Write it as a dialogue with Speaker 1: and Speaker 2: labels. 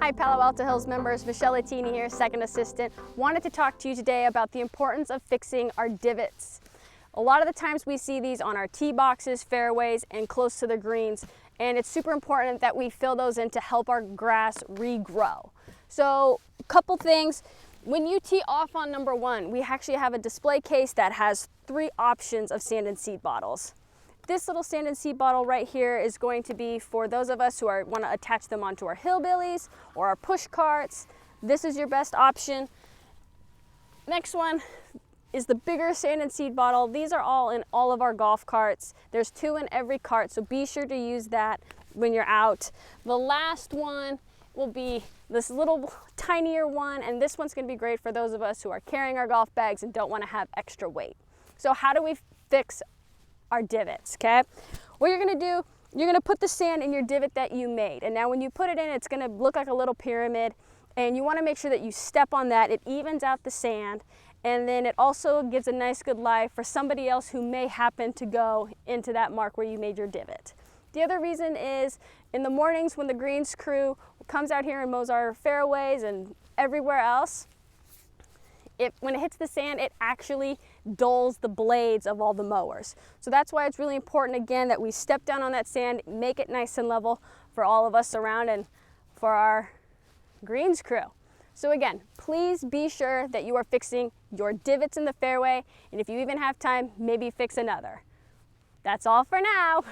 Speaker 1: Hi Palo Alto Hills members, Michelle Tinier here, second assistant. Wanted to talk to you today about the importance of fixing our divots. A lot of the times we see these on our tee boxes, fairways, and close to the greens, and it's super important that we fill those in to help our grass regrow. So a couple things. When you tee off on number one, we actually have a display case that has 3 options of sand and seed bottles. This little sand and seed bottle right here is going to be for those of us who want to attach them onto our hillbillies or our push carts. This is your best option. Next one is the bigger sand and seed bottle. These are all in all of our golf carts. There's 2 in every cart, so be sure to use that when you're out. The last one will be this little tinier one, and this one's going to be great for those of us who are carrying our golf bags and don't want to have extra weight. So how do we fix our divots? Okay, what you're going to do, you're going to put the sand in your divot that you made, and now when you put it in, it's going to look like a little pyramid, and you want to make sure that you step on that. It evens out the sand, and then it also gives a nice good lie for somebody else who may happen to go into that mark where you made your divot. The other reason is in the mornings when the greens crew comes out here and mows our fairways and everywhere else, when it hits the sand, it actually dulls the blades of all the mowers. So that's why it's really important, again, that we step down on that sand, make it nice and level for all of us around and for our greens crew. So again, please be sure that you are fixing your divots in the fairway, and if you even have time, maybe fix another. That's all for now.